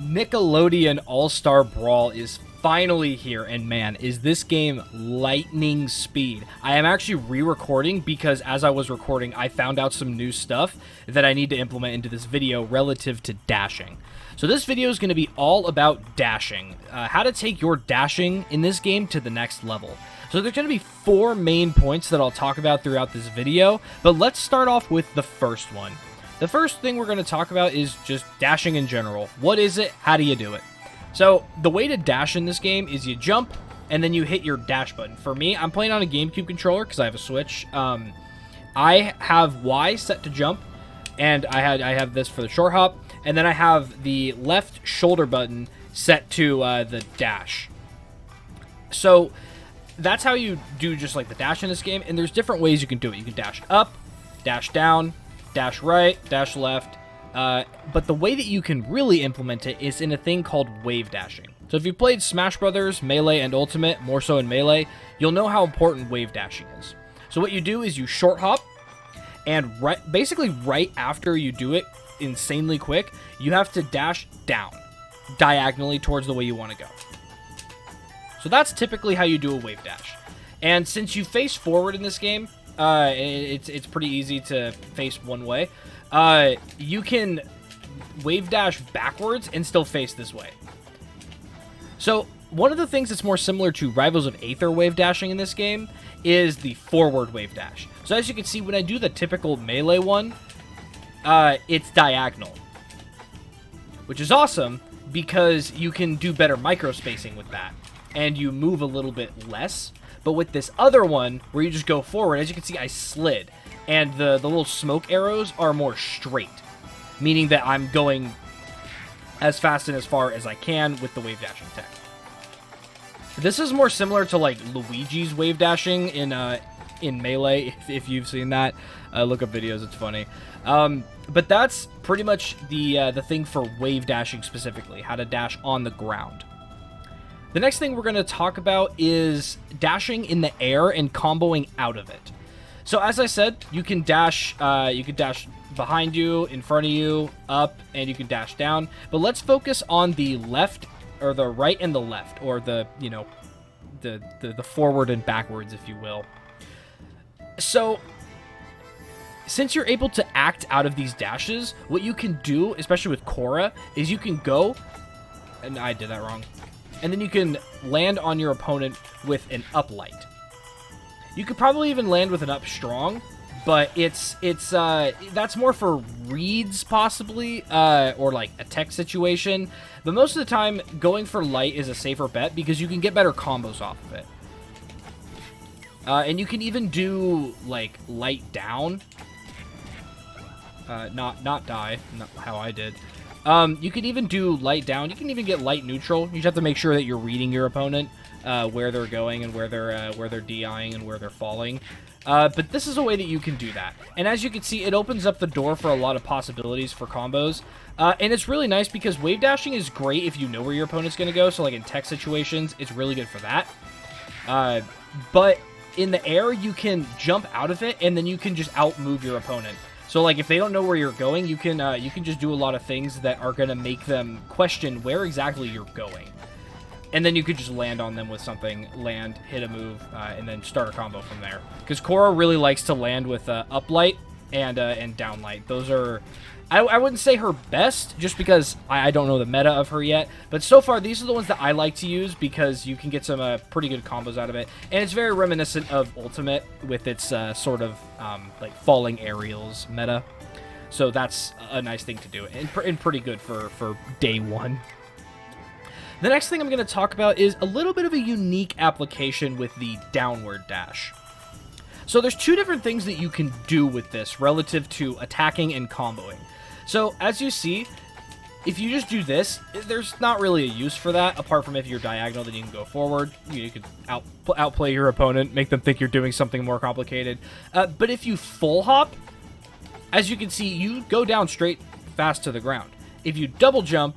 Nickelodeon All-Star Brawl is finally here, and man, is this game lightning speed. I am actually re-recording because as I was recording, I found out some new stuff that I need to implement into this video relative to dashing. So this video is going to be all about dashing, how to take your dashing in this game to the next level. So there's going to be 4 main points that I'll talk about throughout this video, but let's start off with the first one. The first thing we're going to talk about is just dashing in general. What is it? How do you do it? So the way to dash in this game is you jump and then you hit your dash button. For me, I'm playing on a GameCube controller because I have a Switch. I have Y set to jump, and I have this for the short hop, and then I have the left shoulder button set to the dash. So that's how you do just like the dash in this game, and there's different ways you can do it. You can dash up, dash down, dash right, dash left, but the way that you can really implement it is in a thing called wave dashing. So if you've played Smash Brothers, Melee, and Ultimate, more so in Melee, you'll know how important wave dashing is. So what you do is you short hop, and basically right after you do it insanely quick, you have to dash down, diagonally towards the way you want to go. So that's typically how you do a wave dash. And since you face forward in this game, it's pretty easy to face one way. You can wave dash backwards and still face this way. So one of the things that's more similar to Rivals of Aether wave dashing in this game is the forward wave dash. So as you can see, when I do the typical Melee one, it's diagonal, which is awesome because you can do better micro spacing with that, and you move a little bit less. But with this other one, where you just go forward, as you can see, I slid. And the little smoke arrows are more straight, meaning that I'm going as fast and as far as I can with the wave dashing tech. This is more similar to, like, Luigi's wave dashing in Melee, if you've seen that. Look up videos, it's funny. But that's pretty much the thing for wave dashing specifically, how to dash on the ground. The next thing we're going to talk about is dashing in the air and comboing out of it. So as I said, you can dash behind you, in front of you, up, and you can dash down. But let's focus on the left, or the right and the left, or the forward and backwards, if you will. So since you're able to act out of these dashes, what you can do, especially with Korra, is you can go, and I did that wrong, and then you can land on your opponent with an up light. You could probably even land with an up strong, but that's more for reads possibly, or like a tech situation. But most of the time, going for light is a safer bet because you can get better combos off of it. And you can even do like light down, not die, not how I did. You can even do light down. You can even get light neutral. You just have to make sure that you're reading your opponent, where they're going and where they're DIing and where they're falling. But this is a way that you can do that. And as you can see, it opens up the door for a lot of possibilities for combos. And it's really nice because wave dashing is great if you know where your opponent's going to go. So like in tech situations, it's really good for that. But in the air, you can jump out of it and then you can just outmove your opponent. So, like, if they don't know where you're going, you can just do a lot of things that are going to make them question where exactly you're going. And then you could just land on them with something, land, hit a move, and then start a combo from there. Because Korra really likes to land with up light and down light. Those are, I wouldn't say her best, just because I don't know the meta of her yet. But so far, these are the ones that I like to use because you can get some pretty good combos out of it. And it's very reminiscent of Ultimate with its sort of like falling aerials meta. So that's a nice thing to do and pretty good for day one. The next thing I'm going to talk about is a little bit of a unique application with the downward dash. So there's 2 different things that you can do with this relative to attacking and comboing. So as you see, if you just do this, there's not really a use for that, apart from if you're diagonal, then you can go forward. You can outplay your opponent, make them think you're doing something more complicated. But if you full hop, as you can see, you go down straight fast to the ground. If you double jump,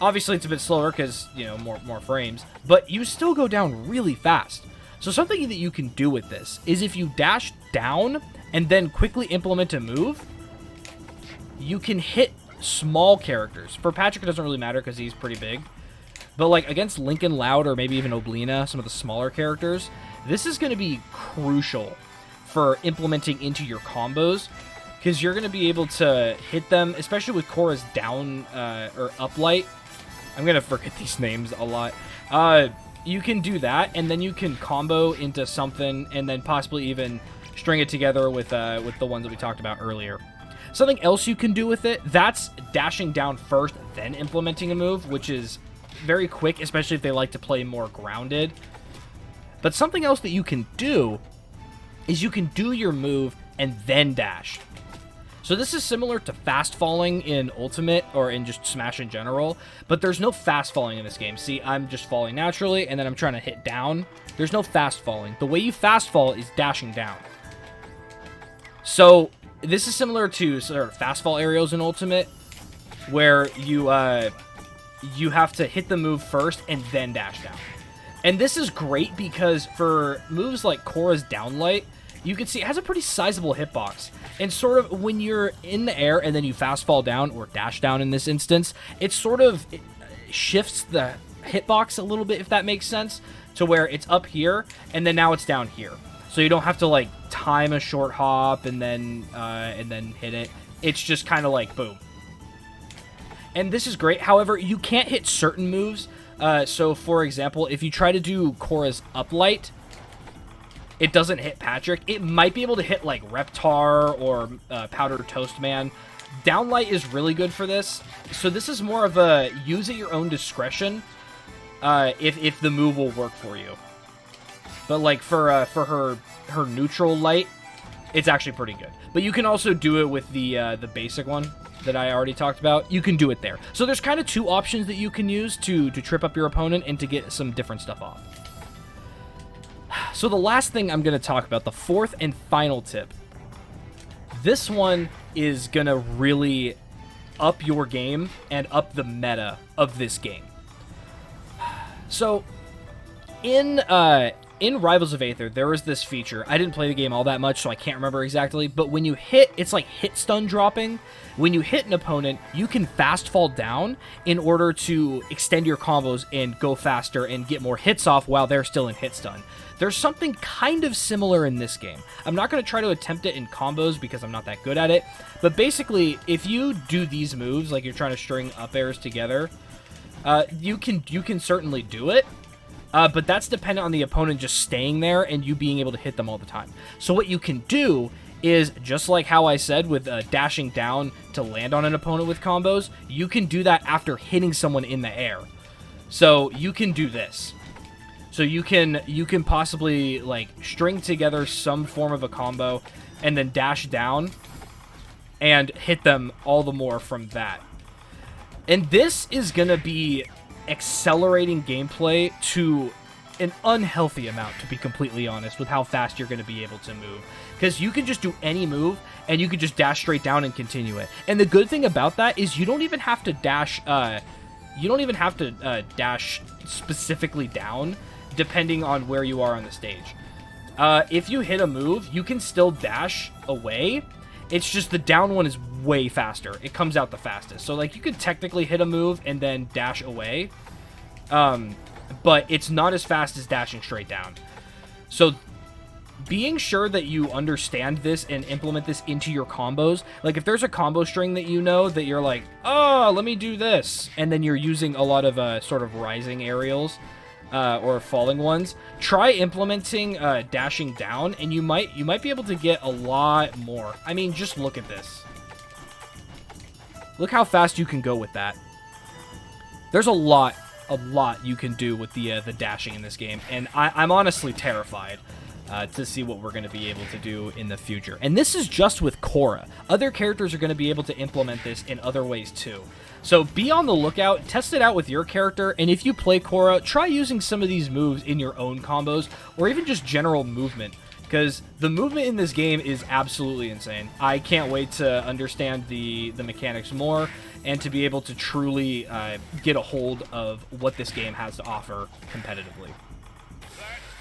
obviously it's a bit slower because, you know, more frames, but you still go down really fast. So something that you can do with this is if you dash down and then quickly implement a move, you can hit small characters. For Patrick, it doesn't really matter because he's pretty big. But, like, against Lincoln Loud or maybe even Oblina, some of the smaller characters, this is going to be crucial for implementing into your combos, because you're going to be able to hit them, especially with Korra's down or up light. I'm going to forget these names a lot. You can do that, and then you can combo into something, and then possibly even string it together with the ones that we talked about earlier. Something else you can do with it, that's dashing down first, then implementing a move, which is very quick, especially if they like to play more grounded. But something else that you can do is you can do your move and then dash. So this is similar to fast falling in Ultimate or in just Smash in general, but there's no fast falling in this game. See, I'm just falling naturally, and then I'm trying to hit down. There's no fast falling. The way you fast fall is dashing down. So this is similar to sort of fast fall aerials in Ultimate, where you have to hit the move first and then dash down. And this is great because for moves like Korra's downlight, you can see it has a pretty sizable hitbox. And sort of when you're in the air and then you fast fall down, or dash down in this instance, it shifts the hitbox a little bit, if that makes sense, to where it's up here and then now it's down here. So you don't have to like time a short hop and then hit it. It's just kind of like boom. And this is great. However, you can't hit certain moves. So, for example, if you try to do Korra's uplight, it doesn't hit Patrick. It might be able to hit, like, Reptar or Powder Toast Man. Downlight is really good for this. So this is more of a use at your own discretion if the move will work for you. But, like, for her neutral light, it's actually pretty good. But you can also do it with the basic one that I already talked about. You can do it there. So there's kind of two options that you can use to trip up your opponent and to get some different stuff off. So the last thing I'm going to talk about, the fourth and final tip. This one is going to really up your game and up the meta of this game. So in Rivals of Aether, there was this feature. I didn't play the game all that much, so I can't remember exactly. But when you hit, it's like hit stun dropping. When you hit an opponent, you can fast fall down in order to extend your combos and go faster and get more hits off while they're still in hit stun. There's something kind of similar in this game. I'm not going to try to attempt it in combos because I'm not that good at it. But basically, if you do these moves, like you're trying to string up airs together, you can certainly do it. But that's dependent on the opponent just staying there and you being able to hit them all the time. So what you can do is, just like how I said with dashing down to land on an opponent with combos, you can do that after hitting someone in the air. So you can do this. So you can possibly like string together some form of a combo and then dash down and hit them all the more from that. And this is going to be accelerating gameplay to an unhealthy amount, to be completely honest, with how fast you're going to be able to move. Because you can just do any move, and you can just dash straight down and continue it. And the good thing about that is you don't even have to dash, dash specifically down, depending on where you are on the stage. If you hit a move, you can still dash away. It's just the down one is way faster. It comes out the fastest. So, like, you could technically hit a move and then dash away. But it's not as fast as dashing straight down. So, being sure that you understand this and implement this into your combos. Like, if there's a combo string that you know that you're like, oh, let me do this. And then you're using a lot of sort of rising aerials. Or falling ones, try implementing dashing down, and you might be able to get a lot more. I mean, just look at this. Look how fast you can go with that. There's a lot you can do with the dashing in this game, and I'm honestly terrified to see what we're going to be able to do in the future. And this is just with Korra. Other characters are going to be able to implement this in other ways too. So be on the lookout, test it out with your character, and if you play Korra, try using some of these moves in your own combos, or even just general movement, because the movement in this game is absolutely insane. I can't wait to understand the mechanics more, and to be able to truly get a hold of what this game has to offer competitively.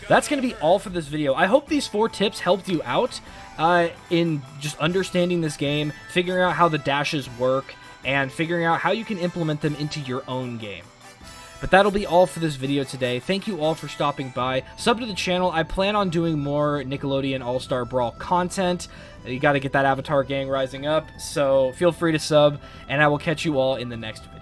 That's going to be all for this video. I hope these 4 tips helped you out in just understanding this game, figuring out how the dashes work, and figuring out how you can implement them into your own game. But that'll be all for this video today. Thank you all for stopping by. Sub to the channel. I plan on doing more Nickelodeon All-Star Brawl content. You got to get that Avatar gang rising up, so feel free to sub, and I will catch you all in the next video.